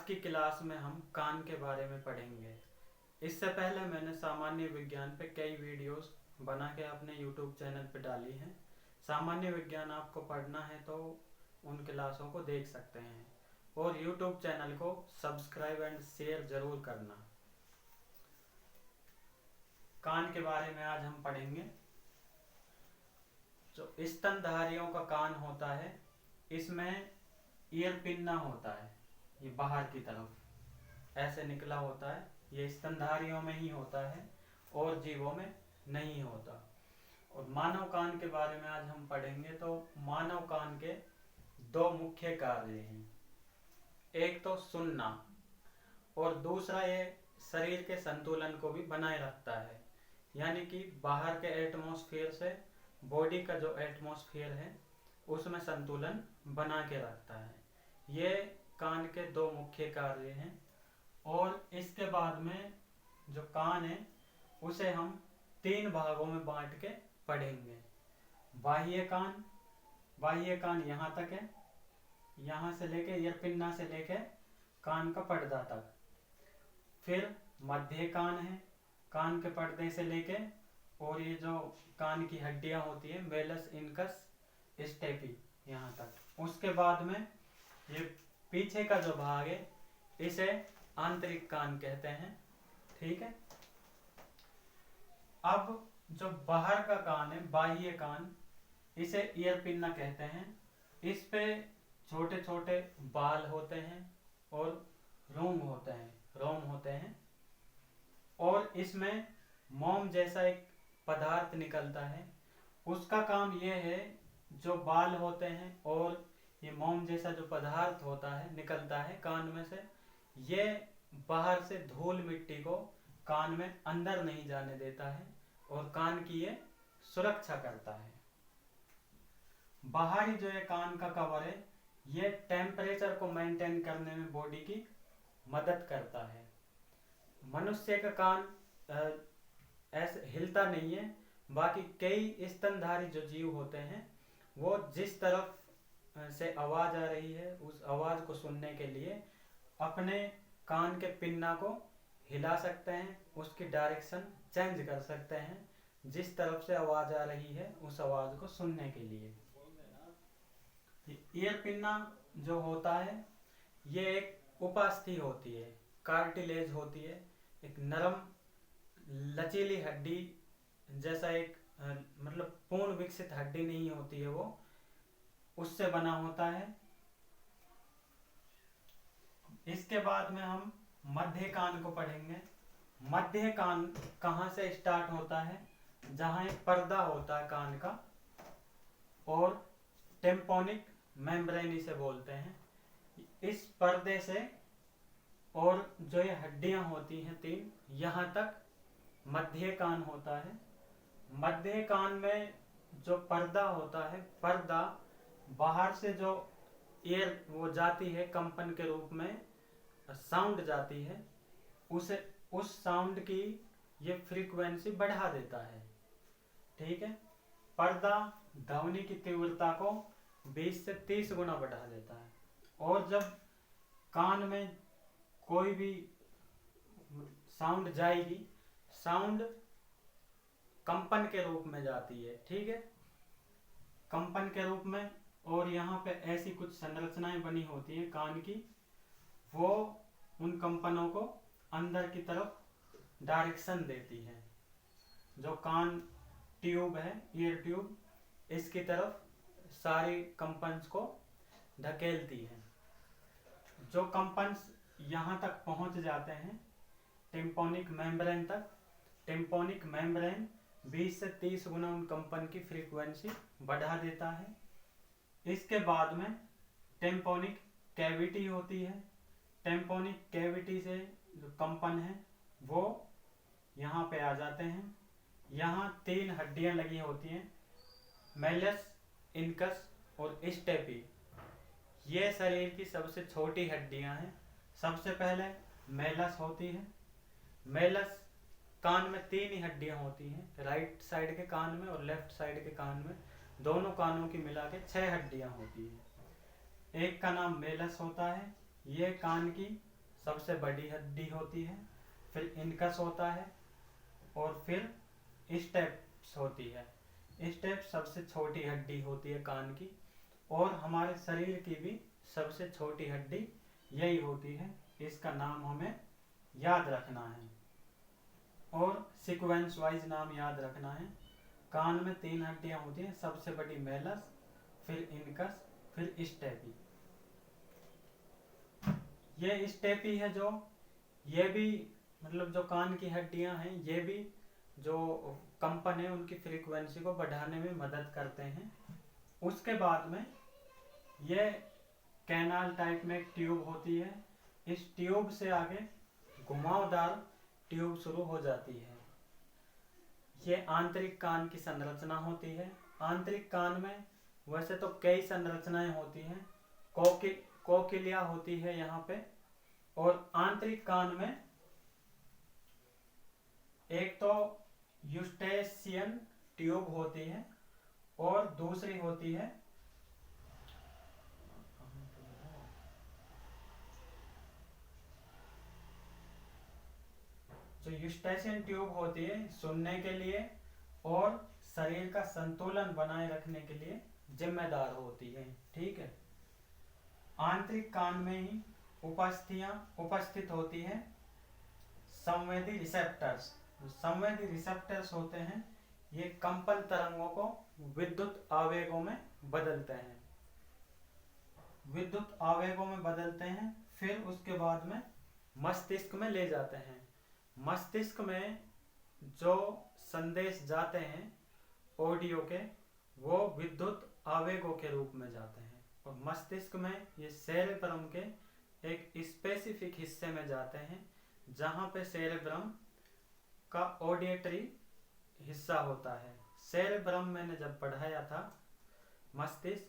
आज की क्लास में हम कान के बारे में पढ़ेंगे। इससे पहले मैंने सामान्य विज्ञान पे कई वीडियोस बना के अपने YouTube चैनल पे डाली हैं। सामान्य विज्ञान आपको पढ़ना है तो उन क्लासों को देख सकते हैं और YouTube चैनल को सब्सक्राइब एंड शेयर ज़रूर करना। कान के बारे में आज हम पढ़ेंगे। जो स्तनधारियों का कान होता है, इसमें ईयर पिन्ना होता है, ये बाहर की तरफ ऐसे निकला होता है। ये स्तनधारियों में ही होता है और जीवों में नहीं होता। और मानव कान के बारे में आज हम पढ़ेंगे। तो मानव कान के दो मुख्य कार्य हैं, एक तो सुनना और दूसरा ये शरीर के संतुलन को भी बनाए रखता है। यानी कि बाहर के एटमॉस्फेयर से बॉडी का जो एटमॉस्फेयर है उसमें संतुलन बना के रखता है। ये कान के दो मुख्य कार्य हैं। और इसके बाद में जो कान है उसे हम तीन भागों में बांट के पढ़ेंगे। बाह्य कान यहाँ तक है, यहाँ से लेके ईयर पिन्ना से लेके कान का पर्दा तक। फिर मध्य कान है, कान के पर्दे से लेके और ये जो कान की हड्डियां होती है मेलस इनकस स्टेपी यहाँ तक। उसके बाद में ये पीछे का जो भाग है इसे आंतरिक कान कहते हैं। ठीक है। अब जो बाहर का कान है, बाह्य कान, इसे ईयर पिन्ना कहते हैं। इस पे छोटे छोटे बाल होते हैं और रोम होते हैं और इसमें मोम जैसा एक पदार्थ निकलता है। उसका काम यह है, जो बाल होते हैं और ये मोम जैसा जो पदार्थ होता है निकलता है कान में से, ये बाहर से धूल मिट्टी को कान में अंदर नहीं जाने देता है और कान की ये सुरक्षा करता है। बाहरी जो ये कान का कवर है ये टेम्परेचर को मेंटेन करने में बॉडी की मदद करता है। मनुष्य का कान ऐसे हिलता नहीं है। बाकी कई स्तनधारी जो जीव होते हैं वो जिस तरफ से आवाज आ रही है उस आवाज को सुनने के लिए अपने कान के पिन्ना को हिला सकते हैं, उसकी डायरेक्शन चेंज कर सकते हैं जिस तरफ से आवाज आ रही है उस आवाज को सुनने के लिए। ईयर पिन्ना जो होता है ये एक उपास्थि होती है, कार्टिलेज होती है, एक नरम लचीली हड्डी जैसा एक मतलब पूर्ण विकसित हड्डी नहीं होती है, वो उससे बना होता है। इसके बाद में हम मध्य कान को पढ़ेंगे। मध्य कान कहाँ से स्टार्ट होता है? जहाँ एक पर्दा होता है कान का और टेम्पोनिक मेम्ब्रेन इसे बोलते हैं। इस पर्दे से और जो ये हड्डियां होती हैं तीन, यहाँ तक मध्य कान होता है। मध्य कान में जो पर्दा होता है, पर्दा बाहर से जो एयर वो जाती है कंपन के रूप में, साउंड जाती है, उस साउंड की ये फ्रीक्वेंसी बढ़ा देता है। ठीक है। पर्दा ध्वनि की तीव्रता को 20 से 30 गुना बढ़ा देता है। और जब कान में कोई भी साउंड जाएगी, साउंड कंपन के रूप में जाती है। ठीक है, कंपन के रूप में। और यहाँ पे ऐसी कुछ संरचनाएं बनी होती हैं कान की, वो उन कंपनों को अंदर की तरफ डायरेक्शन देती है। जो कान ट्यूब है, ईयर ट्यूब, इसकी तरफ सारी कंपन्स को धकेलती है। जो कंपन्स यहाँ तक पहुँच जाते हैं टेम्पोनिक मेम्ब्रेन तक, टेम्पोनिक मेम्ब्रेन 20 से 30 गुना उन कंपन की फ्रीक्वेंसी बढ़ा देता है। इसके बाद में टेम्पोनिक कैविटी होती है। टेम्पोनिक कैविटी से जो कंपन है वो यहाँ पे आ जाते हैं। यहाँ तीन हड्डियाँ लगी होती हैं, मेलस, इनकस और स्टेपी। ये शरीर की सबसे छोटी हड्डियाँ हैं। सबसे पहले मेलस होती है। मेलस कान में तीन ही हड्डियां होती हैं, राइट साइड के कान में और लेफ्ट साइड के कान में, दोनों कानों की मिला के 6 हड्डियां होती हैं। एक का नाम मेलस होता है, ये कान की सबसे बड़ी हड्डी होती है, फिर इनकस होता है और फिर स्टेप्स होती है। स्टेप सबसे छोटी हड्डी होती है कान की, और हमारे शरीर की भी सबसे छोटी हड्डी यही होती है। इसका नाम हमें याद रखना है और सीक्वेंस वाइज नाम याद रखना है। कान में 3 हड्डियां होती हैं, सबसे बड़ी मेलस, फिर इनकस, फिर स्टेपी। ये स्टेपी है जो, ये भी मतलब जो कान की हड्डियां हैं, ये भी जो कंपन है उनकी फ्रीक्वेंसी को बढ़ाने में मदद करते हैं। उसके बाद में ये कैनाल टाइप में एक ट्यूब होती है, इस ट्यूब से आगे घुमावदार ट्यूब शुरू हो जाती है। ये आंतरिक कान की संरचना होती है। आंतरिक कान में वैसे तो कई संरचनाएं होती हैं, कोकिलिया होती है यहाँ पे, और आंतरिक कान में एक तो यूस्टेशियन ट्यूब होती है और दूसरी होती है जो यूस्टेशियन ट्यूब होती है सुनने के लिए और शरीर का संतुलन बनाए रखने के लिए जिम्मेदार होती है। ठीक है। आंतरिक कान में ही उपस्थित होती है संवेदी रिसेप्टर्स। संवेदी रिसेप्टर्स होते हैं, ये कंपन तरंगों को विद्युत आवेगों में बदलते हैं, विद्युत आवेगों में बदलते हैं। फिर उसके बाद में मस्तिष्क में ले जाते हैं। मस्तिष्क में जो संदेश जाते हैं ऑडियो के, वो विद्युत आवेगों के रूप में जाते हैं, और मस्तिष्क में ये सेरेब्रम के एक स्पेसिफिक हिस्से में जाते हैं, जहाँ पे सेरेब्रम का ऑडियटरी हिस्सा होता है। सेरेब्रम मैंने जब पढ़ाया था मस्तिष्क,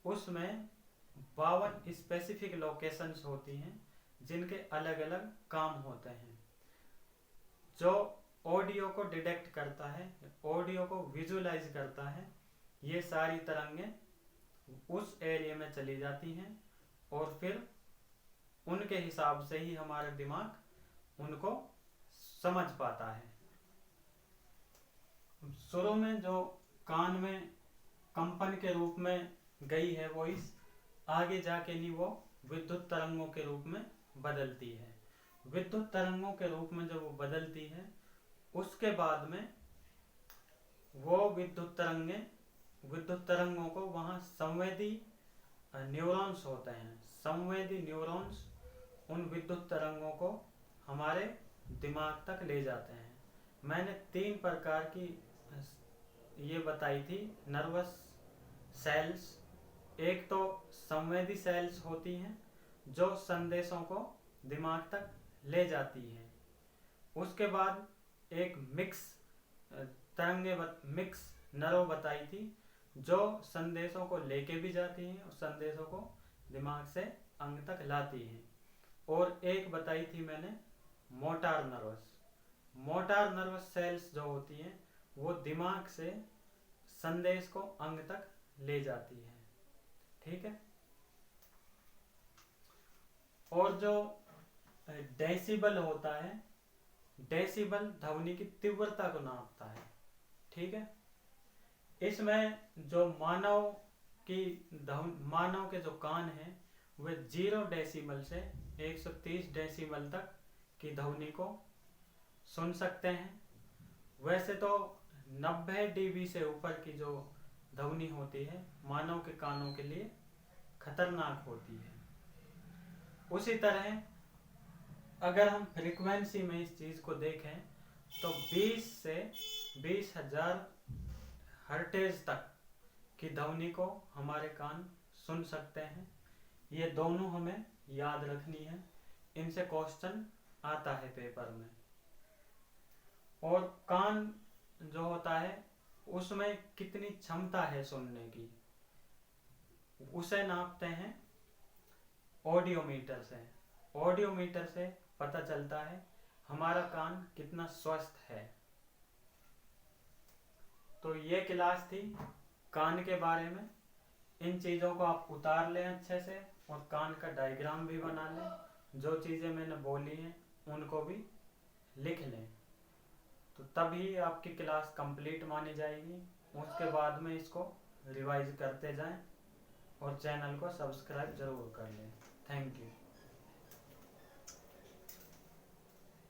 उसमें 52 स्पेसिफिक लोकेशंस होती हैं जिनके अलग अलग काम होते हैं। जो ऑडियो को डिटेक्ट करता है, ऑडियो को विजुअलाइज करता है, ये सारी तरंगें उस एरिया में चली जाती हैं और फिर उनके हिसाब से ही हमारा दिमाग उनको समझ पाता है। शुरू में जो कान में कंपन के रूप में गई है वॉइस, आगे जाके नहीं वो विद्युत तरंगों के रूप में बदलती है। विद्युत तरंगों के रूप में जब वो बदलती है, उसके बाद में वो विद्युत तरंगों को वहाँ संवेदी न्यूरॉन्स होते हैं। संवेदी न्यूरॉन्स उन विद्युत तरंगों को हमारे दिमाग तक ले जाते हैं। मैंने 3 प्रकार की ये बताई थी नर्वस सेल्स। एक तो संवेदी सेल्स होती हैं जो संदेशों को दिमाग तक ले जाती हैं। उसके बाद एक मिक्स नर्व बताई थी जो संदेशों को लेके भी जाती हैं और संदेशों को दिमाग से अंग तक लाती हैं। और एक बताई थी मैंने motor nerves. Motor nerves cells जो होती हैं वो दिमाग से संदेश को अंग तक ले जाती है। ठीक है। और जो डेसिबल होता है, डेसिबल ध्वनि की तीव्रता को नापता है। ठीक है। इसमें जो मानव के जो कान हैं वे 0 डेसिबल से 130 डेसिबल तक की ध्वनि को सुन सकते हैं। वैसे तो 90 dB से ऊपर की जो ध्वनि होती है मानव के कानों के लिए खतरनाक होती है। उसी तरह अगर हम फ्रीक्वेंसी में इस चीज को देखें तो 20 से 20,000 हर्टेज तक की ध्वनि को हमारे कान सुन सकते हैं। ये दोनों हमें याद रखनी है, इनसे क्वेश्चन आता है पेपर में। और कान जो होता है उसमें कितनी क्षमता है सुनने की, उसे नापते हैं ऑडियोमीटर से। ऑडियोमीटर से पता चलता है हमारा कान कितना स्वस्थ है। तो ये क्लास थी कान के बारे में। इन चीज़ों को आप उतार लें अच्छे से और कान का डायग्राम भी बना लें। जो चीज़ें मैंने बोली हैं उनको भी लिख लें, तो तभी आपकी क्लास कंप्लीट मानी जाएगी। उसके बाद में इसको रिवाइज करते जाएं और चैनल को सब्सक्राइब ज़रूर कर लें। Thank you.